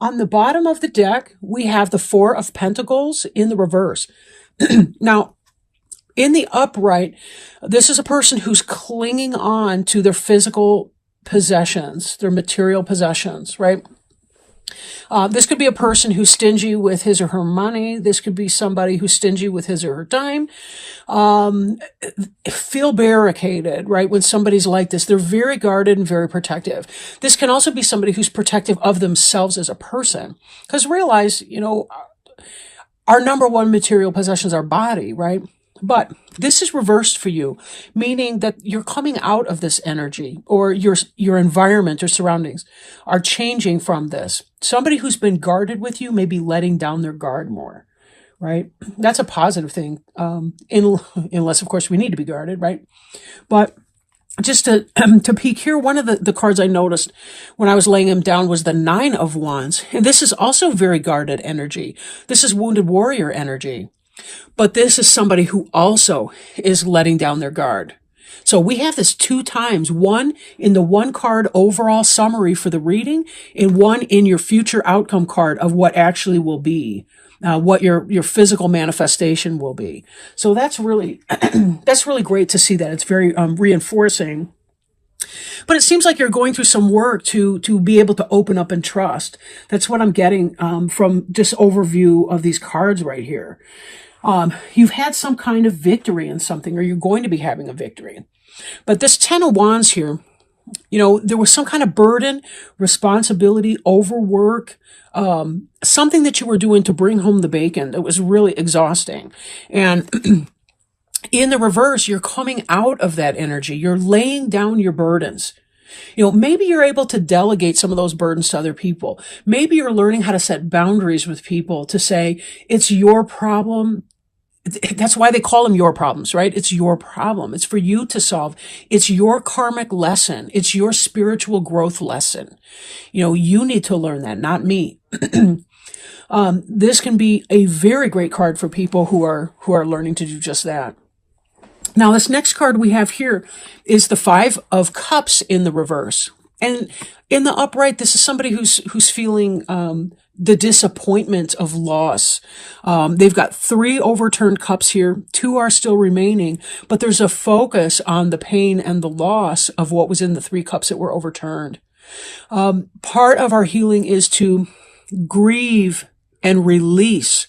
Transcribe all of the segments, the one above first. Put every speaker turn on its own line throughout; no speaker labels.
On the bottom of the deck, we have the Four of Pentacles in the reverse. Now, in the upright, this is a person who's clinging on to their physical possessions, their material possessions, right? This could be a person who's stingy with his or her money. This could be somebody who's stingy with his or her time. Feel barricaded, right? When somebody's like this, they're very guarded and very protective. This can also be somebody who's protective of themselves as a person. Because realize, our number one material possession is our body, right? But this is reversed for you, meaning that you're coming out of this energy, or your environment or surroundings are changing from this. Somebody who's been guarded with you may be letting down their guard more, right? That's a positive thing, unless, of course, we need to be guarded, right? But just to peek here, one of the cards I noticed when I was laying them down was the Nine of Wands. And this is also very guarded energy. This is wounded warrior energy. But this is somebody who also is letting down their guard. So we have this 2 times, one in the one card overall summary for the reading, and one in your future outcome card of what actually will be, what your physical manifestation will be. So that's really, that's really great to see that. It's very reinforcing. But it seems like you're going through some work to be able to open up and trust. That's what I'm getting from this overview of these cards right here. You've had some kind of victory in something, or you're going to be having a victory. But this 10 of Wands here, there was some kind of burden, responsibility, overwork, something that you were doing to bring home the bacon that was really exhausting. And in the reverse, you're coming out of that energy. You're laying down your burdens. Maybe you're able to delegate some of those burdens to other people. Maybe you're learning how to set boundaries with people to say, it's your problem. That's why they call them your problems, right? It's your problem. It's for you to solve. It's your karmic lesson. It's your spiritual growth lesson. You need to learn that, not me. This can be a very great card for people who are learning to do just that. Now, this next card we have here is the Five of Cups in the reverse. And in the upright, this is somebody who's feeling the disappointment of loss. They've got 3 overturned cups here. 2 are still remaining, but there's a focus on the pain and the loss of what was in the 3 cups that were overturned. Part of our healing is to grieve and release,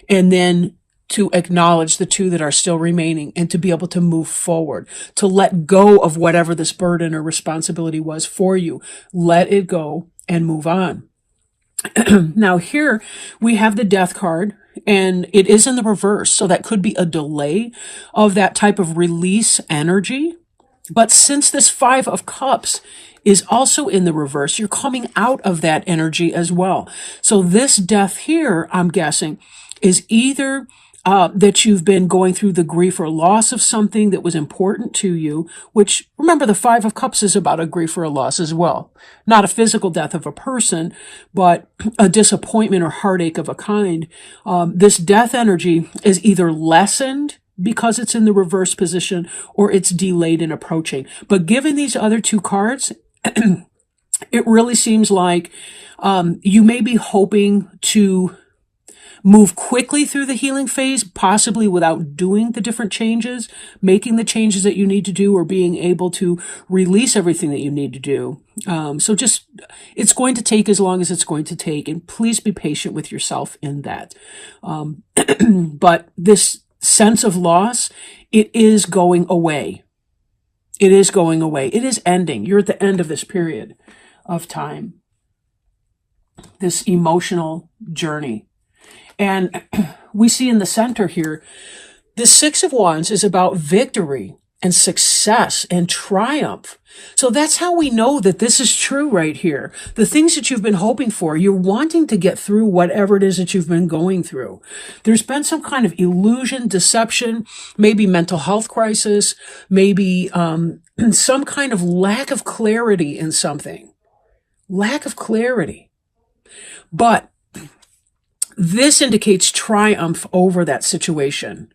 and then to acknowledge the 2 that are still remaining, and to be able to move forward, to let go of whatever this burden or responsibility was for you. Let it go and move on. Now here we have the Death card, and it is in the reverse. So that could be a delay of that type of release energy. But since this 5 of Cups is also in the reverse, you're coming out of that energy as well. So this death here, I'm guessing, is either that you've been going through the grief or loss of something that was important to you, which, remember, the 5 of Cups is about a grief or a loss as well. Not a physical death of a person, but a disappointment or heartache of a kind. This death energy is either lessened because it's in the reverse position, or it's delayed in approaching. But given these other 2 cards, it really seems like you may be hoping to move quickly through the healing phase, possibly without doing the different changes, making the changes that you need to do, or being able to release everything that you need to do. So just, it's going to take as long as it's going to take, and please be patient with yourself in that. But this sense of loss, it is going away. It is going away. It is ending. You're at the end of this period of time, this emotional journey. And we see in the center here, the 6 of Wands is about victory and success and triumph. So that's how we know that this is true right here. The things that you've been hoping for, you're wanting to get through whatever it is that you've been going through. There's been some kind of illusion, deception, maybe mental health crisis, maybe some kind of lack of clarity in something. Lack of clarity. But this indicates triumph over that situation.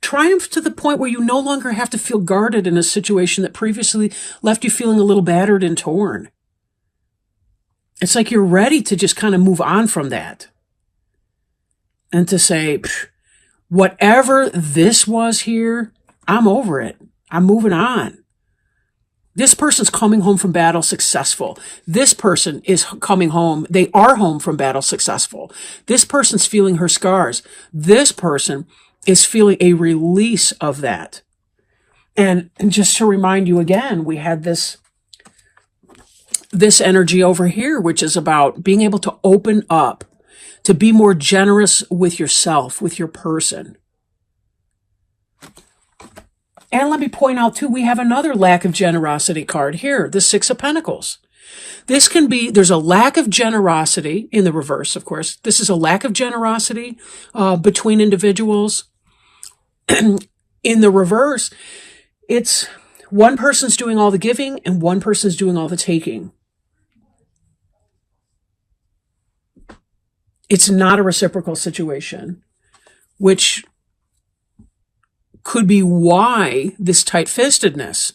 Triumph to the point where you no longer have to feel guarded in a situation that previously left you feeling a little battered and torn. It's like you're ready to just kind of move on from that and to say, whatever this was here, I'm over it. I'm moving on. This person's coming home from battle successful. This person is coming home. They are home from battle successful. This person's feeling her scars. This person is feeling a release of that. And just to remind you again, we had this energy over here, which is about being able to open up, to be more generous with yourself, with your person. And let me point out too, we have another lack of generosity card here, the Six of Pentacles. This can be, there's a lack of generosity in the reverse, of course. This is a lack of generosity between individuals. In the reverse, it's one person's doing all the giving and one person's doing all the taking. It's not a reciprocal situation, which could be why this tight-fistedness.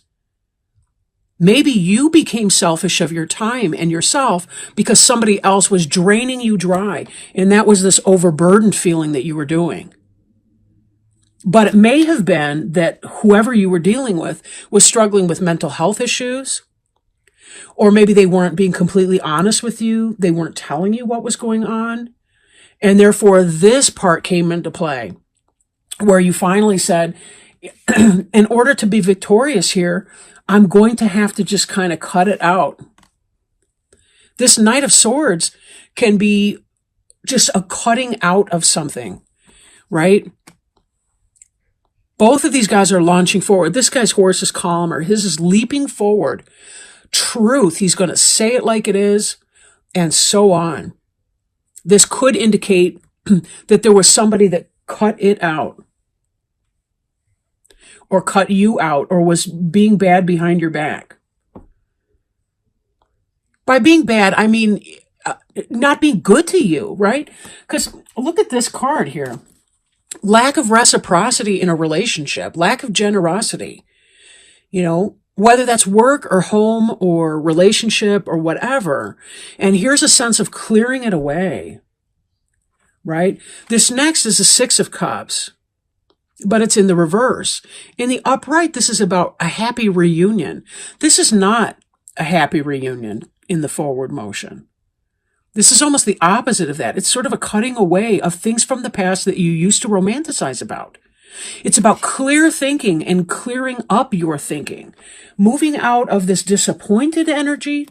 Maybe you became selfish of your time and yourself because somebody else was draining you dry, and that was this overburdened feeling that you were doing. But it may have been that whoever you were dealing with was struggling with mental health issues, or maybe they weren't being completely honest with you. They weren't telling you what was going on. And therefore, this part came into play, where you finally said, in order to be victorious here, I'm going to have to just kind of cut it out. This Knight of Swords can be just a cutting out of something, right? Both of these guys are launching forward. This guy's horse is calmer. His is leaping forward. Truth, he's going to say it like it is, and so on. This could indicate that there was somebody that cut it out, or cut you out, or was being bad behind your back. By being bad, I mean not being good to you, right? Because look at this card here. Lack of reciprocity in a relationship, lack of generosity, whether that's work or home or relationship or whatever. And here's a sense of clearing it away, right? This next is the Six of Cups, but it's in the reverse. In the upright, this is about a happy reunion. This is not a happy reunion in the forward motion. This is almost the opposite of that. It's sort of a cutting away of things from the past that you used to romanticize about. It's about clear thinking and clearing up your thinking, moving out of this disappointed energy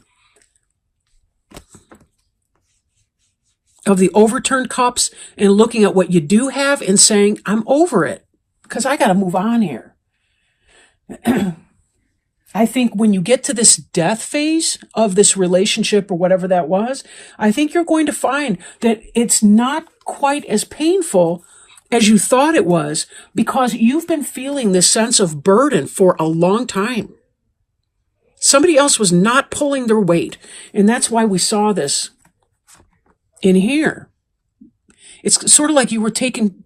of the overturned cups and looking at what you do have and saying, I'm over it because I got to move on here. I think when you get to this death phase of this relationship or whatever that was, I think you're going to find that it's not quite as painful as you thought it was, because you've been feeling this sense of burden for a long time. Somebody else was not pulling their weight, and that's why we saw this in here. It's sort of like you were taking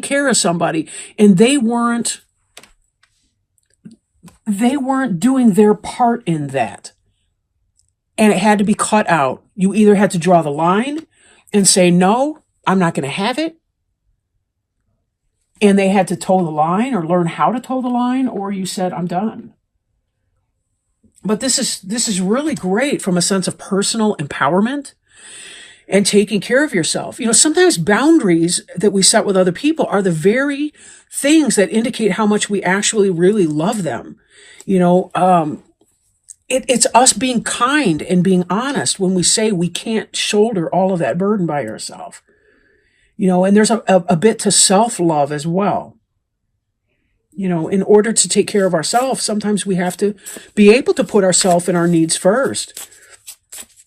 care of somebody, and they weren't doing their part in that. And it had to be cut out. You either had to draw the line and say, no, I'm not going to have it. And they had to toe the line or learn how to toe the line, or you said, I'm done. But this is really great from a sense of personal empowerment and taking care of yourself. Sometimes boundaries that we set with other people are the very things that indicate how much we actually really love them. It's us being kind and being honest when we say we can't shoulder all of that burden by ourselves. And there's a bit to self-love as well. In order to take care of ourselves, sometimes we have to be able to put ourselves and our needs first.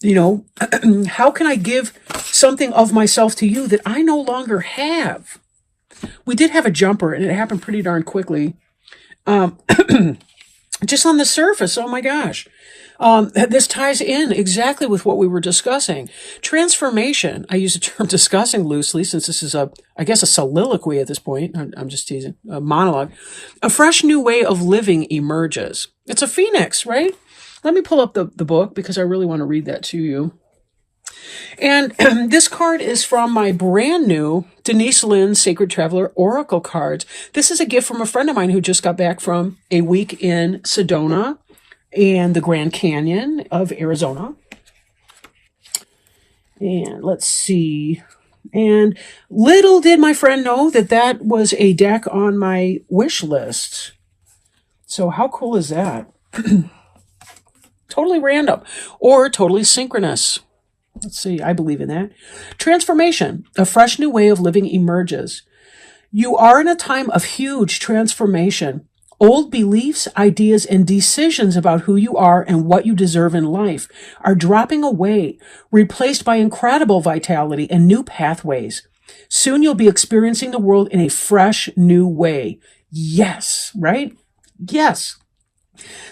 How can I give something of myself to you that I no longer have? We did have a jumper, and it happened pretty darn quickly. Just on the surface, oh my gosh. This ties in exactly with what we were discussing. Transformation, I use the term discussing loosely since this is a soliloquy at this point. I'm just teasing, a monologue. A fresh new way of living emerges. It's a phoenix, right? Let me pull up the book because I really want to read that to you. And this card is from my brand new Denise Lynn Sacred Traveler Oracle cards. This is a gift from a friend of mine who just got back from a week in Sedona and the Grand Canyon of Arizona. And let's see. And little did my friend know that that was a deck on my wish list. So how cool is that? Totally random or totally synchronous. Let's see, I believe in that. Transformation, a fresh new way of living emerges. You are in a time of huge transformation. Old beliefs, ideas, and decisions about who you are and what you deserve in life are dropping away, replaced by incredible vitality and new pathways. Soon you'll be experiencing the world in a fresh new way. Yes, right? Yes.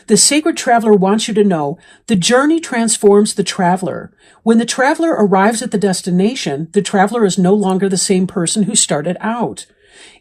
The Sacred Traveler wants you to know the journey transforms the traveler. When the traveler arrives at the destination, the traveler is no longer the same person who started out.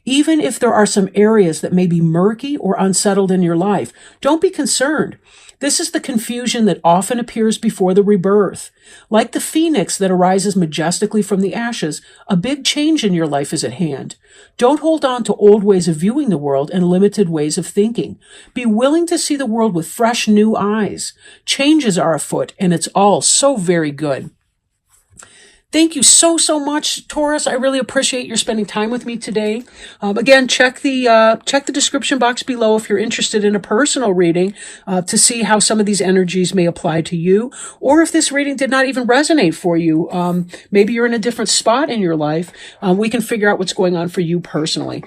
Even if there are some areas that may be murky or unsettled in your life, don't be concerned. This is the confusion that often appears before the rebirth. Like the phoenix that arises majestically from the ashes, a big change in your life is at hand. Don't hold on to old ways of viewing the world and limited ways of thinking. Be willing to see the world with fresh new eyes. Changes are afoot, and it's all so very good. Thank you so much, Taurus. I really appreciate your spending time with me today. Again, check the description box below if you're interested in a personal reading to see how some of these energies may apply to you, or if this reading did not even resonate for you. Maybe you're in a different spot in your life. We can figure out what's going on for you personally.